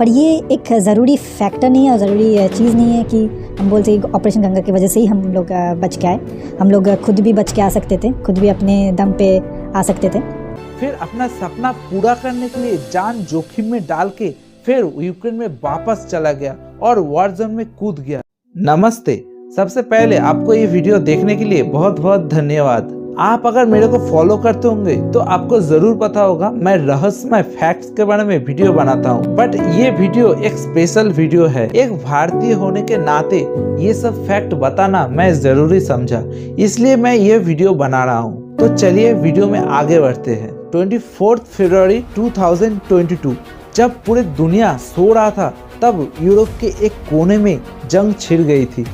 पर ये एक ज़रूरी फैक्टर नहीं है और ज़रूरी चीज़ नहीं है कि हम बोलते हैं ऑपरेशन गंगा की वजह से ही हम लोग बच के आए। हम लोग खुद भी बच के आ सकते थे, खुद भी अपने दम पे आ सकते थे। फिर अपना सपना पूरा करने के लिए जान जोखिम में डाल के फिर यूक्रेन में वापस चला गया और वॉर जोन में कूद गया। नमस्ते, सबसे पहले आपको ये वीडियो देखने के लिए बहुत बहुत धन्यवाद। आप अगर मेरे को फॉलो करते होंगे तो आपको जरूर पता होगा मैं रहस्यमय फैक्ट्स के बारे में वीडियो बनाता हूँ, बट ये वीडियो एक स्पेशल वीडियो है। एक भारतीय होने के नाते ये सब फैक्ट बताना मैं जरूरी समझा, इसलिए मैं ये वीडियो बना रहा हूँ। तो चलिए वीडियो में आगे बढ़ते हैं। 24 फरवरी 2022 जब पूरी दुनिया सो रहा था तब यूरोप के एक कोने में जंग छिड़ गई थी।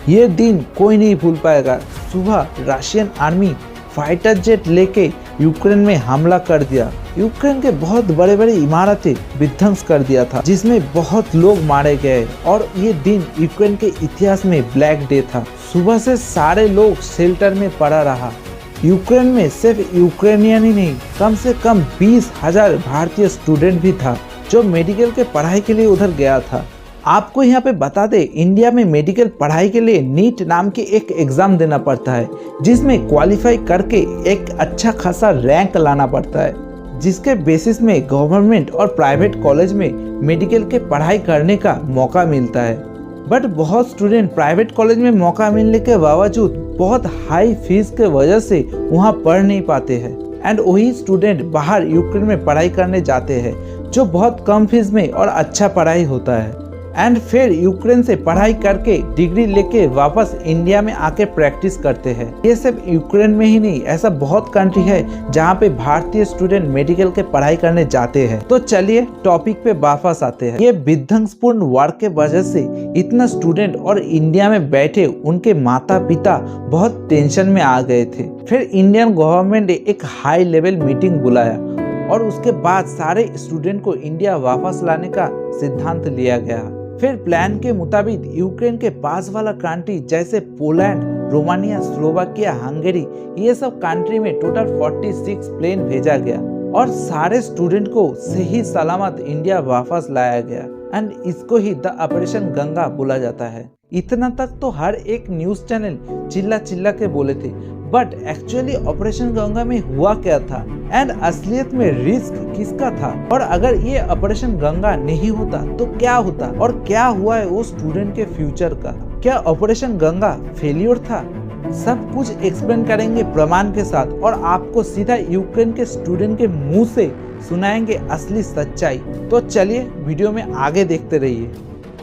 ये दिन कोई नहीं भूल पाएगा। सुबह रशियन आर्मी फाइटर जेट लेके यूक्रेन में हमला कर दिया। यूक्रेन के बहुत बड़े बड़े इमारतें विध्वंस कर दिया था, जिसमें बहुत लोग मारे गए और ये दिन यूक्रेन के इतिहास में ब्लैक डे था। सुबह से सारे लोग शेल्टर में पड़ा रहा। यूक्रेन में सिर्फ यूक्रेनियन ही नहीं, कम से कम 20,000 भारतीय स्टूडेंट भी था जो मेडिकल के पढ़ाई के लिए उधर गया था। आपको यहाँ पे बता दे, इंडिया में मेडिकल पढ़ाई के लिए नीट नाम की एक एग्जाम देना पड़ता है, जिसमें क्वालिफाई करके एक अच्छा खासा रैंक लाना पड़ता है, जिसके बेसिस में गवर्नमेंट और प्राइवेट कॉलेज में मेडिकल के पढ़ाई करने का मौका मिलता है। बट बहुत स्टूडेंट प्राइवेट कॉलेज में मौका मिलने के बावजूद बहुत हाई फीस के वजह से वहाँ पढ़ नहीं पाते हैं, एंड वही स्टूडेंट बाहर यूक्रेन में पढ़ाई करने जाते हैं, जो बहुत कम फीस में और अच्छा पढ़ाई होता है, एंड फिर यूक्रेन से पढ़ाई करके डिग्री लेके वापस इंडिया में आके प्रैक्टिस करते हैं। ये सिर्फ यूक्रेन में ही नहीं, ऐसा बहुत कंट्री है जहाँ पे भारतीय स्टूडेंट मेडिकल के पढ़ाई करने जाते हैं। तो चलिए टॉपिक पे वापस आते हैं। ये विध्वंसपूर्ण वार के वजह से इतना स्टूडेंट और इंडिया में बैठे उनके माता पिता बहुत टेंशन में आ गए थे। फिर इंडियन गवर्नमेंट ने एक हाई लेवल मीटिंग बुलाया और उसके बाद सारे स्टूडेंट को इंडिया वापस लाने का सिद्धांत लिया गया। फिर प्लान के मुताबिक यूक्रेन के पास वाला कंट्री जैसे पोलैंड, रोमानिया, स्लोवाकिया, हंगरी, ये सब कंट्री में टोटल 46 प्लेन भेजा गया और सारे स्टूडेंट को सही सलामत इंडिया वापस लाया गया, एंड इसको ही द ऑपरेशन गंगा बोला जाता है। इतना तक तो हर एक न्यूज चैनल चिल्ला चिल्ला के बोले थे, बट एक्चुअली ऑपरेशन गंगा में हुआ क्या था एंड असलियत में रिस्क किसका था, और अगर ये ऑपरेशन गंगा नहीं होता तो क्या होता और क्या हुआ है वो स्टूडेंट के फ्यूचर का। क्या ऑपरेशन गंगा फेलियर था? सब कुछ एक्सप्लेन करेंगे प्रमाण के साथ और आपको सीधा यूक्रेन के स्टूडेंट के मुंह से सुनाएंगे असली सच्चाई। तो चलिए वीडियो में आगे देखते रहिए।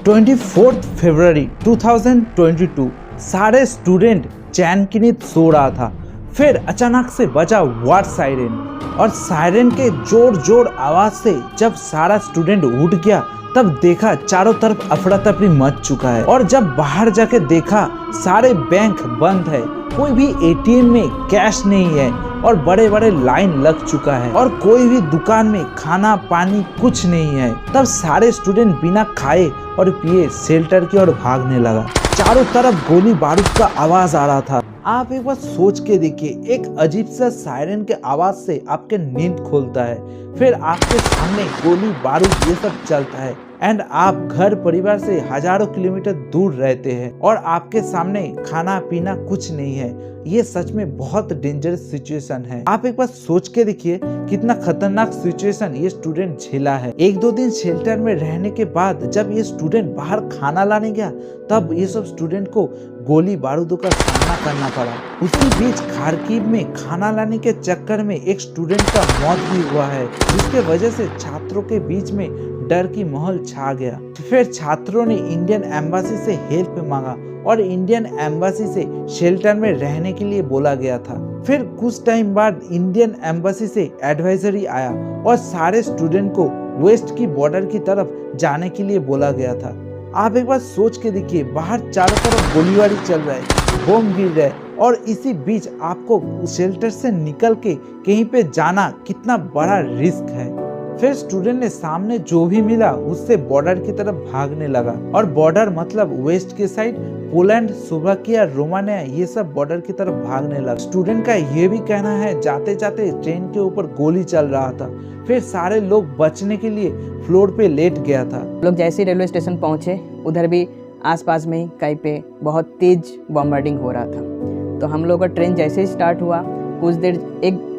24 फरवरी 2022 सारे स्टूडेंट चैन की नींद सो रहा था। फिर अचानक से बजा वार सायरन, और सायरन के जोर जोर आवाज से जब सारा स्टूडेंट उठ गया तब देखा चारों तरफ अफरा तफरी मच चुका है, और जब बाहर जाके देखा सारे बैंक बंद है, कोई भी एटीएम में कैश नहीं है और बड़े बड़े लाइन लग चुका है और कोई भी दुकान में खाना पानी कुछ नहीं है। तब सारे स्टूडेंट बिना खाए और पिए शेल्टर की ओर भागने लगा। चारों तरफ गोली बारूद का आवाज आ रहा था। आप एक बार सोच के देखिए, एक अजीब सा सायरन के आवाज से आपके नींद खोलता है, फिर आपके सामने गोली बारूद ये सब चलता है, एंड आप घर परिवार से हजारों किलोमीटर दूर रहते हैं और आपके सामने खाना पीना कुछ नहीं है। ये सच में बहुत डेंजरस सिचुएशन है। आप एक बार सोच के देखिए कितना खतरनाक सिचुएशन ये स्टूडेंट झेला है। 1-2 दिन शेल्टर में रहने के बाद जब ये स्टूडेंट बाहर खाना लाने गया तब ये सब स्टूडेंट को गोली बारूदों का सामना करना पड़ा। उसी बीच खार्किव में खाना लाने के चक्कर में एक स्टूडेंट का मौत भी हुआ है, जिसके वजह से छात्रों के बीच में डर की माहौल छा गया। फिर छात्रों ने इंडियन एम्बेसी से हेल्प मांगा और इंडियन एम्बेसी से शेल्टर में रहने के लिए बोला गया था। फिर कुछ टाइम बाद इंडियन एम्बेसी से एडवाइजरी आया और सारे स्टूडेंट को वेस्ट की बॉर्डर की तरफ जाने के लिए बोला गया था। आप एक बार सोच के देखिए, बाहर चारों तरफ गोलीबारी चल रहा है, बम गिर रहा है, और इसी बीच आपको शेल्टर से निकल के कहीं पे जाना कितना बड़ा रिस्क है। फिर स्टूडेंट ने सामने जो भी मिला उससे बॉर्डर की तरफ भागने लगा, और बॉर्डर मतलब वेस्ट के साइड पोलैंड, स्लोवाकिया, रोमानिया ये सब बॉर्डर की तरफ भागने लगा। स्टूडेंट का ये भी कहना है जाते जाते ट्रेन के ऊपर गोली चल रहा था, फिर सारे लोग बचने के लिए फ्लोर पे लेट गया था। लोग जैसे ही रेलवे स्टेशन पहुंचे उधर भी आसपास में ही कहीं पे बहुत तेज बॉम्बार्डिंग हो रहा था। तो हम लोग का ट्रेन जैसे ही स्टार्ट हुआ कुछ देर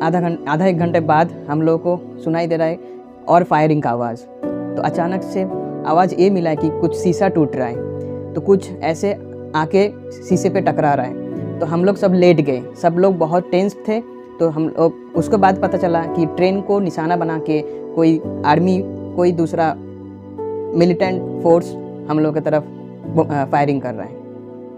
आधा एक घंटे बाद हम लोग को सुनाई दे रहा है और फायरिंग का आवाज़। तो अचानक से आवाज़ ये मिला है कि कुछ शीशा टूट रहा है, तो कुछ ऐसे आके शीशे पे टकरा रहा है। तो हम लोग सब लेट गए, सब लोग बहुत टेंस थे। तो हम लोग उसके बाद पता चला कि ट्रेन को निशाना बना के कोई आर्मी कोई दूसरा मिलिटेंट फोर्स हम लोग की तरफ फायरिंग कर रहा है।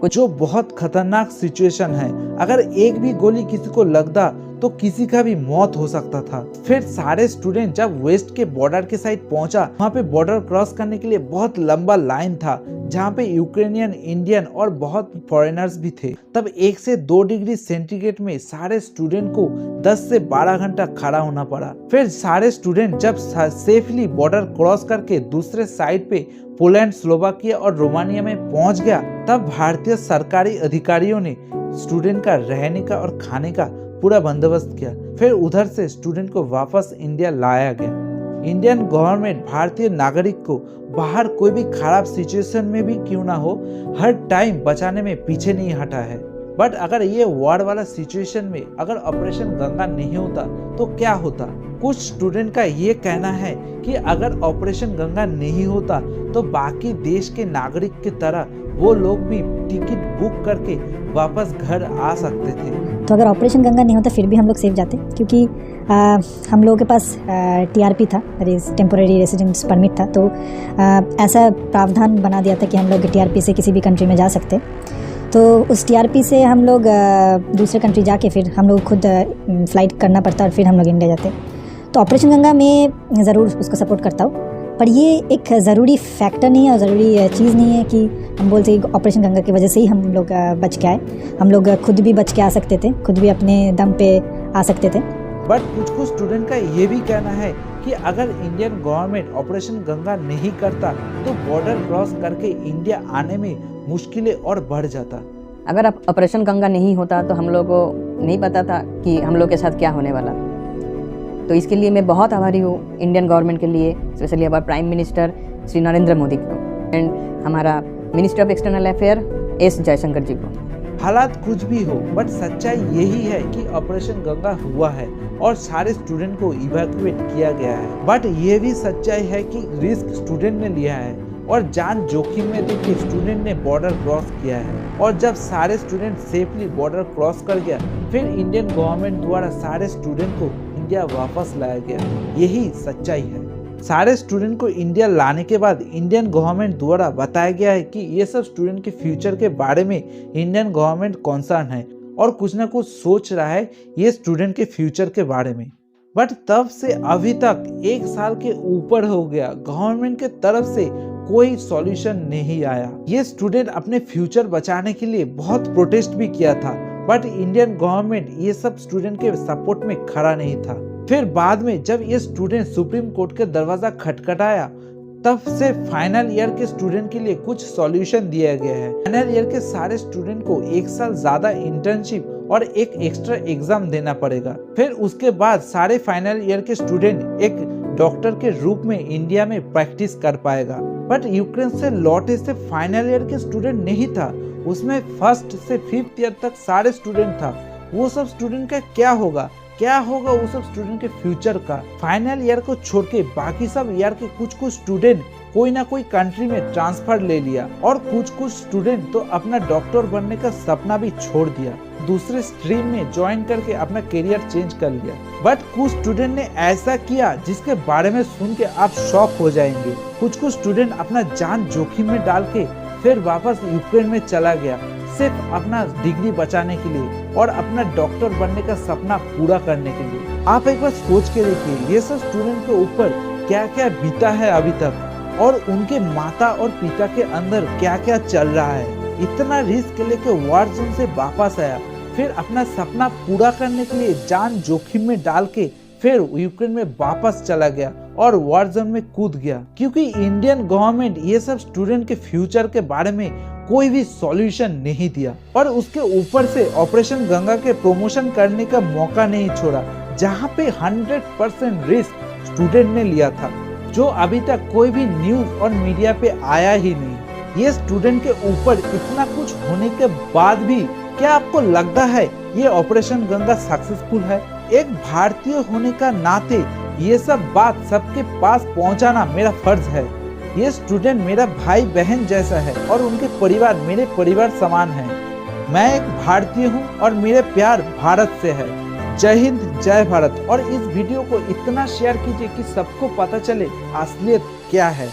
जो बहुत खतरनाक सिचुएशन है, अगर एक भी गोली किसी को लगता तो किसी का भी मौत हो सकता था। फिर सारे स्टूडेंट जब वेस्ट के बॉर्डर के साइड पहुंचा, वहाँ पे बॉर्डर क्रॉस करने के लिए बहुत लंबा लाइन था, जहाँ पे यूक्रेनियन, इंडियन और बहुत फॉरेनर्स भी थे। तब 1 से 2 डिग्री सेंटीग्रेड में सारे स्टूडेंट को 10 से 12 घंटा खड़ा होना पड़ा। फिर सारे स्टूडेंट जब सेफली बॉर्डर क्रॉस करके दूसरे साइड पे पोलैंड, स्लोवाकिया और रोमानिया में पहुंच गया, तब भारतीय सरकारी अधिकारियों ने स्टूडेंट का रहने का और खाने का पूरा बंदोबस्त किया। फिर उधर से स्टूडेंट को वापस इंडिया लाया गया। इंडियन गवर्नमेंट भारतीय नागरिक को बाहर कोई भी खराब सिचुएशन में भी क्यों ना हो, हर टाइम बचाने में पीछे नहीं हटा है। बट अगर ये वॉर वाला सिचुएशन में अगर ऑपरेशन गंगा नहीं होता तो क्या होता? कुछ स्टूडेंट का ये कहना है कि अगर ऑपरेशन गंगा नहीं होता तो बाकी देश के नागरिक की तरह वो लोग भी टिकट बुक करके वापस घर आ सकते थे। तो अगर ऑपरेशन गंगा नहीं होता फिर भी हम लोग सेफ जाते, क्योंकि हम लोगों के पास TRP था, टेम्पोरेरी रेसिडेंस परमिट था। तो ऐसा प्रावधान बना दिया था कि हम लोग TRP से किसी भी कंट्री में जा सकते। तो उस TRP से हम लोग दूसरे कंट्री जाके फिर हम लोग खुद फ़्लाइट करना पड़ता और फिर हम लोग इंडिया जाते। तो ऑपरेशन गंगा में ज़रूर उसको सपोर्ट करता हूँ, पर ये एक ज़रूरी फैक्टर नहीं है और ज़रूरी चीज़ नहीं है कि हम बोलते हैं ऑपरेशन गंगा की वजह से ही हम लोग बच के आए। हम लोग खुद भी बच के आ सकते थे, खुद भी अपने दम पे आ सकते थे। बट कुछ स्टूडेंट का ये भी कहना है कि अगर इंडियन गवर्नमेंट ऑपरेशन गंगा नहीं करता तो बॉर्डर क्रॉस करके इंडिया आने में मुश्किलें और बढ़ जाता। अगर ऑपरेशन गंगा नहीं होता तो हम लोग को नहीं पता था कि हम लोग के साथ क्या होने वाला। तो इसके लिए मैं बहुत आभारी हूँ इंडियन गवर्नमेंट के लिए, स्पेशली हमारे प्राइम मिनिस्टर श्री नरेंद्र मोदी को एंड हमारा minister of external affair S Jaishankar ji को। हालात कुछ भी हो, बट सच्चाई यही है कि ऑपरेशन गंगा हुआ है और सारे स्टूडेंट को इवैक्यूएट किया गया है। बट ये भी सच्चाई है कि रिस्क स्टूडेंट ने लिया है और जान जोखिम में देख के स्टूडेंट ने बॉर्डर क्रॉस किया है। और जब सारे स्टूडेंट सेफली बॉर्डर क्रॉस कर गया, फिर इंडियन गवर्नमेंट द्वारा सारे स्टूडेंट को इंडिया वापस लाया गया। यही सच्चाई है। सारे स्टूडेंट को इंडिया लाने के बाद इंडियन गवर्नमेंट द्वारा बताया गया है कि ये सब स्टूडेंट के फ्यूचर के बारे में इंडियन गवर्नमेंट कॉन्सर्न है और कुछ ना कुछ सोच रहा है ये स्टूडेंट के फ्यूचर के बारे में। बट तब से अभी तक 1 साल के ऊपर हो गया, गवर्नमेंट के तरफ से कोई सॉल्यूशन नहीं आया। ये स्टूडेंट अपने फ्यूचर बचाने के लिए बहुत प्रोटेस्ट भी किया था, बट इंडियन गवर्नमेंट ये सब स्टूडेंट के सपोर्ट में खड़ा नहीं था। फिर बाद में जब ये स्टूडेंट सुप्रीम कोर्ट के दरवाजा खटखटाया, तब से फाइनल ईयर के स्टूडेंट के लिए कुछ सॉल्यूशन दिया गया है। फाइनल ईयर के सारे स्टूडेंट को 1 साल ज्यादा इंटर्नशिप और एक एक्स्ट्रा एग्जाम देना पड़ेगा। फिर उसके बाद सारे फाइनल ईयर के स्टूडेंट एक डॉक्टर के रूप में इंडिया में प्रैक्टिस कर पाएगा। बट यूक्रेन से लौटे से फाइनल ईयर के स्टूडेंट नहीं था, उसमें 1st से 5th ईयर तक सारे स्टूडेंट था। वो सब स्टूडेंट का क्या होगा वो सब स्टूडेंट के फ्यूचर का? फाइनल ईयर को छोड़ के बाकी सब ईयर के कुछ स्टूडेंट कोई ना कोई कंट्री में ट्रांसफर ले लिया और कुछ स्टूडेंट तो अपना डॉक्टर बनने का सपना भी छोड़ दिया, दूसरे स्ट्रीम में ज्वाइन करके अपना करियर चेंज कर लिया। बट कुछ स्टूडेंट ने ऐसा किया जिसके बारे में सुन के आप शॉक हो जाएंगे। कुछ स्टूडेंट अपना जान जोखिम में डाल के फिर वापस यूक्रेन में चला गया, सिर्फ अपना डिग्री बचाने के लिए और अपना डॉक्टर बनने का सपना पूरा करने के लिए। आप एक बार सोच के देखिए, ये सब स्टूडेंट के ऊपर क्या क्या बीता है अभी तक और उनके माता और पिता के अंदर क्या क्या चल रहा है। इतना रिस्क लेके वॉर जोन से वापस आया, फिर अपना सपना पूरा करने के लिए जान जोखिम में डाल के फिर यूक्रेन में वापस चला गया और वॉर जोन में कूद गया, क्योंकि इंडियन गवर्नमेंट ये सब स्टूडेंट के फ्यूचर के बारे में कोई भी सॉल्यूशन नहीं दिया और उसके ऊपर से ऑपरेशन गंगा के प्रमोशन करने का मौका नहीं छोड़ा, जहां पे 100% रिस्क स्टूडेंट ने लिया था, जो अभी तक कोई भी न्यूज और मीडिया पे आया ही नहीं। ये स्टूडेंट के ऊपर इतना कुछ होने के बाद भी क्या आपको लगता है ये ऑपरेशन गंगा सक्सेसफुल है? एक भारतीय होने का नाते ये सब बात सबके पास पहुंचाना मेरा फर्ज है। ये स्टूडेंट मेरा भाई बहन जैसा है और उनके परिवार मेरे परिवार समान है। मैं एक भारतीय हूं और मेरे प्यार भारत से है। जय हिंद, जय भारत। और इस वीडियो को इतना शेयर कीजिए कि सबको पता चले असलियत क्या है।